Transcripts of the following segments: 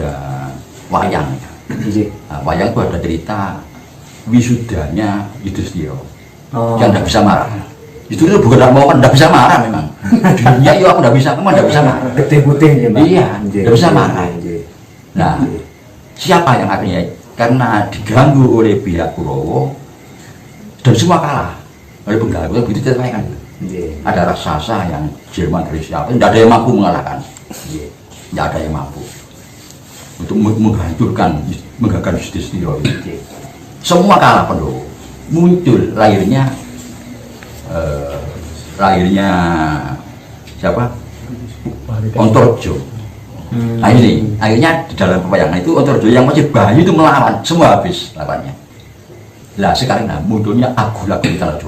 ada wayang. Nah, wayang itu ada cerita wisudanya Yudhistira yang tidak bisa marah. Yudhistira bukan tidak mau, tidak bisa marah memang. Dunia ya aku tidak bisa, memang tidak bisa marah. Getih putih ya, Pak. Iya, tidak bisa marah. Nah, siapa yang akhirnya karena diganggu oleh pihak Kurawa dan semua kalah oleh pengganggu begitu ceritanya kan. Ada raksasa yang Jerman dari siapa, tidak ada yang mampu mengalahkan. Tidak ada yang mampu untuk menghancurkan Yudhistira. Semua kalah penuh. Muncul lahirnya siapa? Antarja. Nah ini akhirnya di dalam pewayangan itu Antarja yang masih bayi itu melawan, semua habis lawannya. Lah sekarang munculnya Agula Gulitaraja.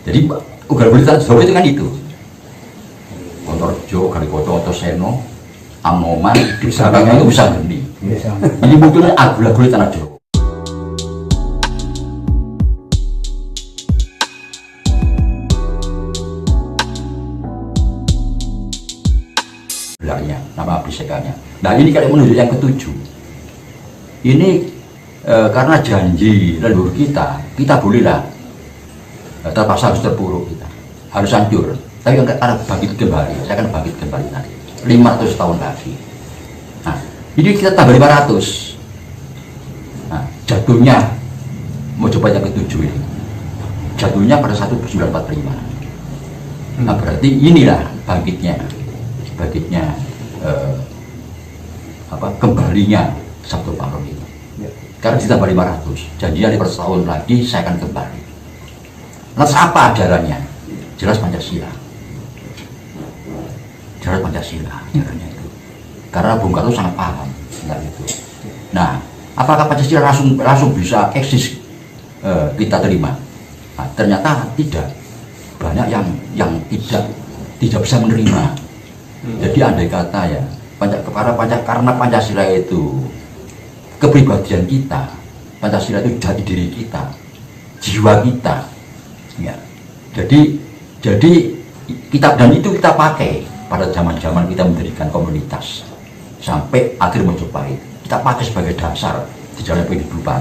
Jadi Agula Gulitaraja itu kan itu Antarja, Galikota, Antasena, Anoman, di belakangnya itu bisa geni. Ini munculnya Agula Gulitaraja. Nama abisekannya. Nah ini kalau menuju yang ketujuh. Ini karena janji leluhur kita bolehlah terpaksa harus terpuruk kita, harus hancur. Tapi karena bangkit kembali, saya akan bangkit kembali nanti 500 tahun lagi. Nah ini kita tambah 500. Nah jatuhnya mau coba yang ketujuh ini. Jatuhnya pada 1945. Nah berarti inilah bangkitnya kembalinya Sabdo Palon itu. Karena ditambah 500, janjinya 500 tahun lagi saya akan kembali. Lantas apa ajarannya? Jelas Pancasila. Jelas Pancasila ajarannya itu. Karena Bung Karno sangat paham tentang itu. Nah, apakah Pancasila langsung bisa eksis kita terima? Nah, ternyata tidak. Banyak yang tidak bisa menerima. Jadi andai kata ya, karena Pancasila itu kepribadian kita, Pancasila itu jati diri kita, jiwa kita, ya. Jadi kita dan itu kita pakai pada zaman kita mendirikan komunitas sampai akhir Majapahit. Kita pakai sebagai dasar di dalam kehidupan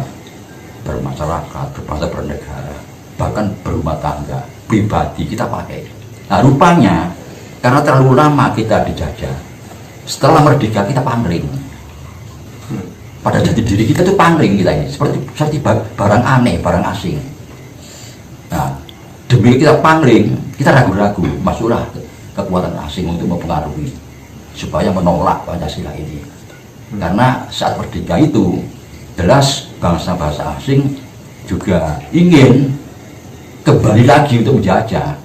bermasyarakat, berbangsa, bernegara, bahkan berumah tangga, pribadi kita pakai. Nah rupanya karena terlalu lama kita dijajah, setelah merdeka kita pangling. Pada jati diri kita itu pangling kita ini, seperti barang aneh, barang asing. Nah, demi kita pangling, kita ragu-ragu, masuklah kekuatan asing untuk mempengaruhi, supaya menolak Pancasila ini. Karena saat merdeka itu, jelas bangsa-bangsa asing juga ingin kembali lagi untuk menjajah.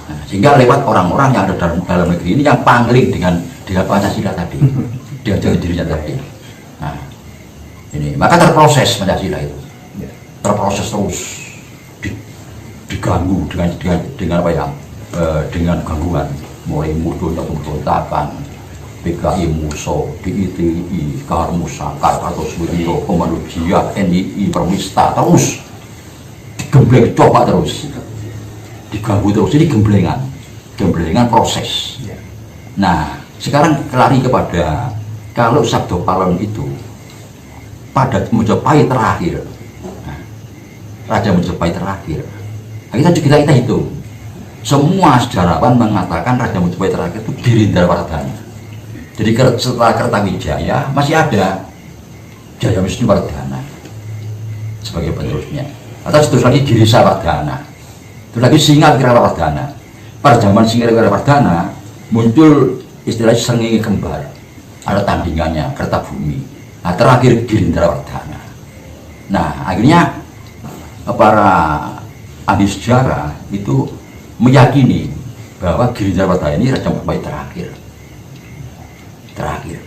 Nah, sehingga lewat orang-orang yang ada dalam negeri ini yang pangling dengan Pancasila tadi, dengan jati dirinya tadi. Nah, ini maka terproses Pancasila itu, terproses terus diganggu dengan apa ya, dengan gangguan, mulai munculnya pemberontakan, PKI Muso, DITI, Karmusa, Kartosuwiryo, Komando Jia, NII, Permista, terus digembleng, coba terus diganggu terus, jadi gemblengan proses. Nah sekarang lari kepada kalau Sabdo Palon itu pada Majapahit terakhir, Raja Majapahit terakhir, nah, kita hitung semua sejarawan mengatakan Raja Majapahit terakhir itu Girindrawardhana. Jadi setelah Kertawijaya masih ada Jayawisnuwardhana sebagai penerusnya, atau terus lagi Girisawardhana, terus lagi Singawirawardhana. Pada zaman Singawirawardhana muncul istilah srengenge kembar, ada tandingannya Kertabumi. Nah terakhir Girindrawardhana. Nah akhirnya para ahli sejarah itu meyakini bahwa Girindrawardhana ini Raja Majapahit terakhir.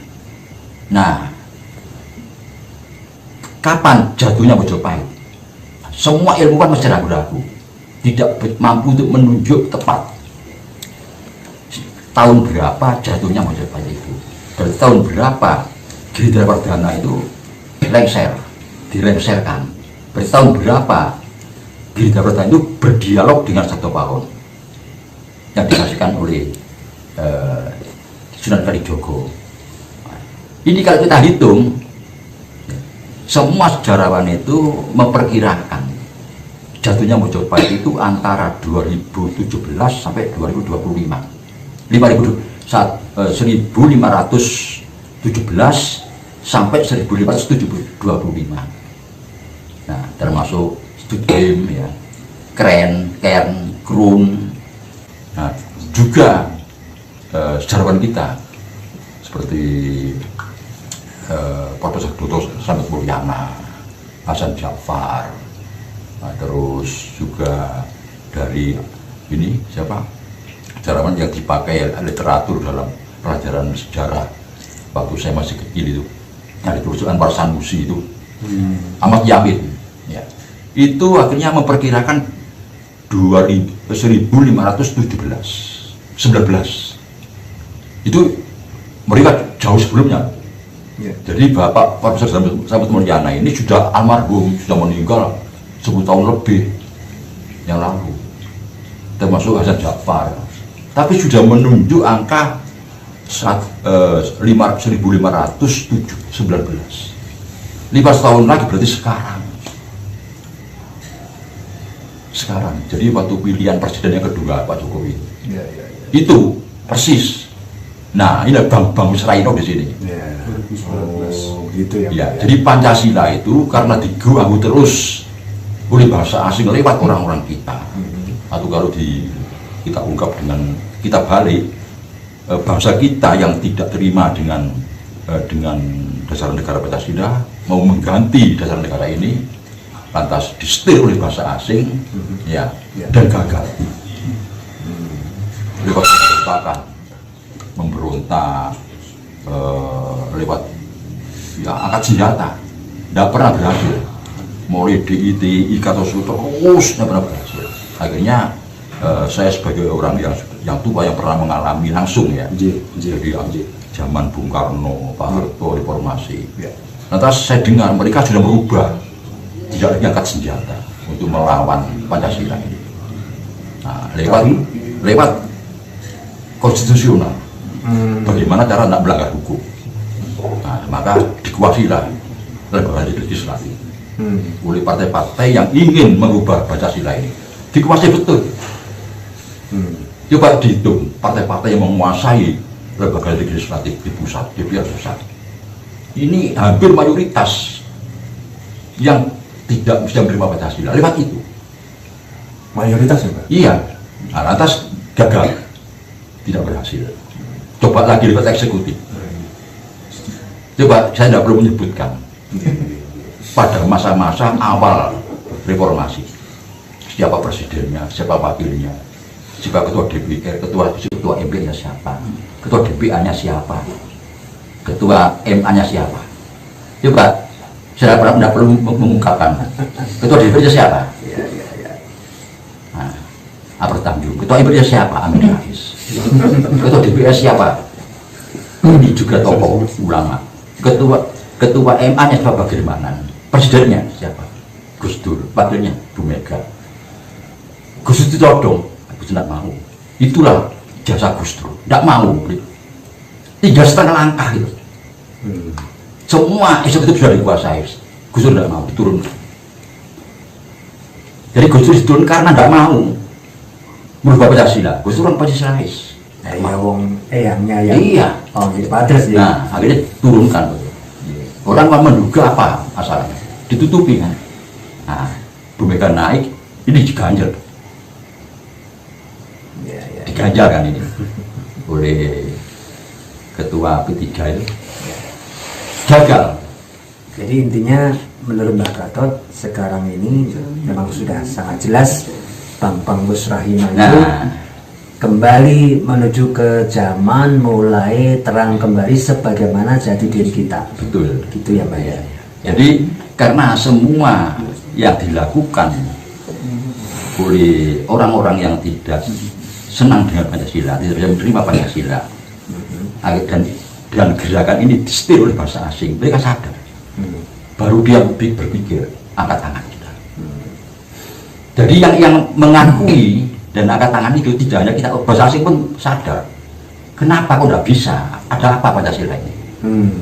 Nah kapan jatuhnya Majapahit? Semua ilmuwan masih ragu-ragu, tidak mampu untuk menunjuk tepat tahun berapa jatuhnya Majapahit itu. Dari tahun berapa Girindrawardhana itu dilengserkan. Dari tahun berapa Girindrawardhana itu berdialog dengan Sabdo Palon yang disaksikan oleh Sunan Kalijogo. Ini kalau kita hitung, semua sejarawan itu memperkirakan jatuhnya Mojopahit itu antara 2017 sampai 2025. 1517 sampai 1525. Nah, termasuk Studem, ya, Keren, Kern, Krun. Nah, juga sejarawan kita seperti Profesor Dr. Slamet Mulyana, Hasan Jafar, nah, terus juga dari ini siapa sejarawan yang dipakai literatur dalam pelajaran sejarah waktu saya masih kecil itu, yang ditulis Anwar Sanusi itu, Ahmad Yamin, ya, itu akhirnya memperkirakan 1517, itu mereka jauh sebelumnya. Ya. Jadi Bapak Profesor Slamet Mulyana ini sudah almarhum, sudah meninggal 10 tahun lebih yang lalu, termasuk Hasan Jafar, tapi sudah menunjuk angka 1519. 15 tahun lagi berarti sekarang. Jadi waktu pilihan presiden yang kedua Pak Jokowi, itu persis. Nah, ini Bang Wisraino di sini. Gitu ya. Ya, jadi Pancasila itu karena diganggu terus oleh bahasa asing lewat orang-orang kita. Atau kalau kita ungkap kita balik, bangsa kita yang tidak terima dengan dasar negara Pancasila mau mengganti dasar negara ini, lantas disetir oleh bahasa asing, ya, dan gagal. Lewat pemberontakan, memberontak, lewat ya angkat senjata, tidak pernah berhasil. Mulai DIT, IKATOSU terus tidak pernah berhasil. Akhirnya saya sebagai orang yang tua yang pernah mengalami langsung, ya, jadi zaman Bung Karno, Pak Harto, reformasi. Lantas saya dengar mereka sudah berubah, tidak lagi angkat senjata untuk melawan Pancasila ini. Nah, lewat konstitusional, bagaimana cara tidak melanggar hukum. Nah, maka dikuasilah lembaga legislatif oleh partai-partai yang ingin mengubah Pancasila ini. Dikuasai betul. Coba dihitung partai-partai yang menguasai lembaga legislatif di pusat, DPR pusat. Ini hampir mayoritas yang tidak bisa menerima Pancasila lewat itu. Mayoritas ya, Pak? Iya. Nah, lantas gagal, tidak berhasil. Coba lagi lewat eksekutif. Coba saya tidak perlu menyebutkan pada masa-masa awal reformasi, siapa presidennya, siapa wakilnya, siapa ketua DPR, ketua MPR-nya siapa, ketua DPA-nya siapa, ketua MA-nya siapa. Coba saya tidak perlu mengungkapkan ketua DPR-nya siapa. Nah, Abdul Tanjung. Ketua MPR-nya siapa? Amin Rais. Ketua DPR siapa? Ini juga tokoh ulama. Ketua MA-nya siapa? Bagirmanan. Presidennya siapa? Gus Dur. Wakilnya Bu Mega. Gus Dur todong, aku tidak mau. Itulah jasa Gus Dur. Tidak mau. 3,5 langkah gitu. Semua eksekutif sudah dikuasai. Gus Dur tidak mau diturunkan. Jadi Gus Dur diturunkan karena tidak mau merubah Pancasila. Gus Dur orang Pancasilais. Ya wong eyangnya yang iya. Oh, jadi padas ya. Nah, akhirnya turunkan. Orang menduga apa asalnya? Ditutupi kan. Nah, Bu Mega naik, ini diganjal. Diganjal kan ini oleh ketua P3 itu. Gagal. Jadi intinya menurut Mbak Gatot sekarang ini memang sudah sangat jelas Bang Wisraino itu kembali menuju ke zaman mulai terang kembali sebagaimana jati diri kita. Betul. Gitu ya Mbak ya. Jadi karena semua yang dilakukan oleh orang-orang yang tidak senang dengan Pancasila, tidak bisa menerima Pancasila, dan gerakan ini disetir oleh bahasa asing, mereka sadar. Baru dia berpikir angkat tangan kita. Jadi yang mengakui dan angkat tangan itu tidak hanya kita, bahasa asing pun sadar kenapa kok nggak bisa? Ada apa Pancasila ini?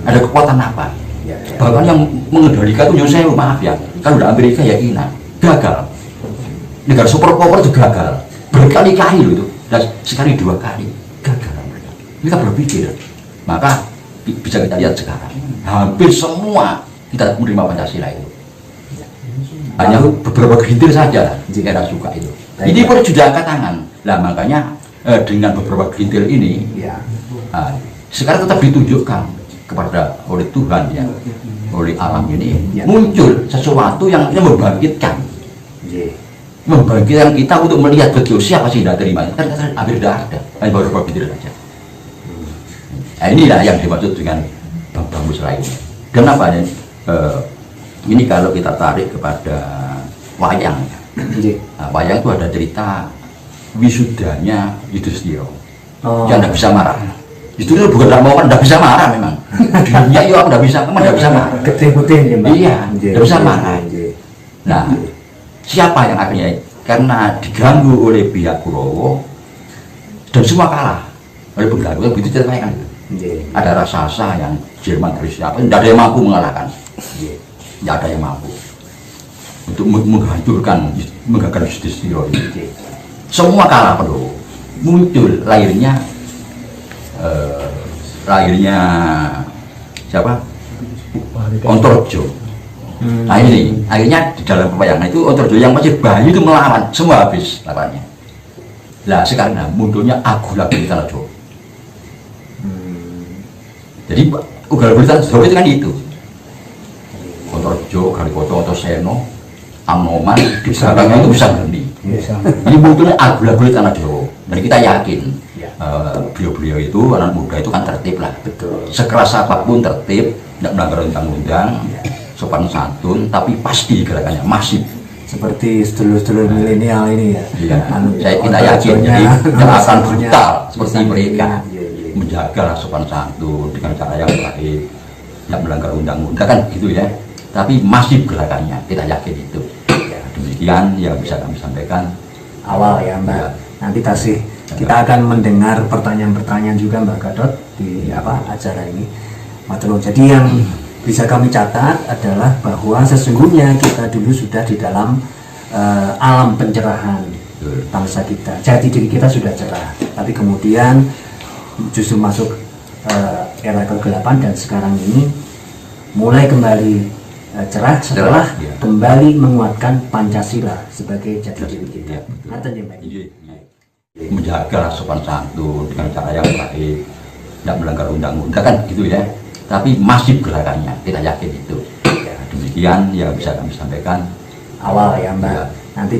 Ada kekuatan apa? Ya. Bahkan yang mengendalikan itu saya maaf ya, kalau udah Amerika ya China gagal, negara superpower itu gagal berkali-kali loh itu, dan sekali 2 kali gagal mereka. Kita berpikir, maka bisa kita lihat sekarang hampir semua kita menerima Pancasila itu, hanya beberapa gelintir saja kita suka itu. Ini pun sudah angkat tangan lah, makanya dengan beberapa gelintir ini sekarang tetap ditunjukkan kepada oleh Tuhan ya, oleh alam ini muncul sesuatu yang membangkitkan kita untuk melihat betul siapa sih tidak terima. Ternyata hampir tidak ada, hanya beberapa gelintir saja. Nah, inilah yang dimaksud dengan Bambang Musra ini. Kenapa ya? Ini kalau kita tarik kepada wayang, nah, wayang itu ada cerita wisudanya Yudhistira yang tidak bisa marah. Yudhistira bukan tidak mau, tidak bisa marah memang. Dunia itu tidak bisa, memang tidak bisa marah. Ketih-ketih ya Mbak? Iya, tidak bisa marah. Nah, siapa yang akhirnya karena diganggu oleh pihak Kurawa dan semua kalah oleh pengganggu, begitu ceritanya kan. Ada raksasa yang Jerman dari siapa, tidak ada yang mampu mengalahkan, tidak ada yang mampu untuk menghancurkan Yudhistira ini. Semua kalah penuh. Muncul lahirnya siapa? Antarja. Nah ini akhirnya di dalam pewayangan itu Antarja yang masih bayi itu melawan, semua habis lawannya. Lah sekarang munculnya Agula di Tanah Jawa. Jadi Ugal Bulitan Jawa itu kan itu Antarja, Galikoto, Antasena, Anoman di belakangnya itu bisa berhenti. Ini munculnya Agula di Tanah Jawa, dan kita yakin beliau-beliau itu anak muda itu kan tertib lah. Betul. Sekeras apapun tertib, tidak melanggar undang-undang, sopan santun, tapi pasti gerakannya masif. Seperti sedulur-sedulur milenial ini ya. Iya, kita yakin jadi tidak akan brutal seperti mereka. Menjaga sopan santun dengan cara yang baik, tidak melanggar undang-undang kan gitu ya. Tapi masif gerakannya, kita yakin itu. Demikian yang bisa kami sampaikan awal ya Mbak. Ya. Nanti kita akan mendengar pertanyaan-pertanyaan juga Mbak Gatot di acara ini. Jadi yang bisa kami catat adalah bahwa sesungguhnya kita dulu sudah di dalam alam pencerahan bangsa kita. Jati diri kita sudah cerah, tapi kemudian justru masuk era kegelapan dan sekarang ini mulai kembali cerah setelah kembali menguatkan Pancasila sebagai jati diri kita. Menjaga sopan santun dengan cara yang baik, tidak melanggar undang-undang kan gitu ya. Tapi masif gerakannya, kita yakin itu. Demikian yang bisa kami sampaikan awal ya Mbak. Ya. Nanti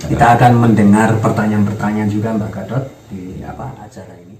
kita akan mendengar pertanyaan-pertanyaan juga Mbak Gatot di acara ini.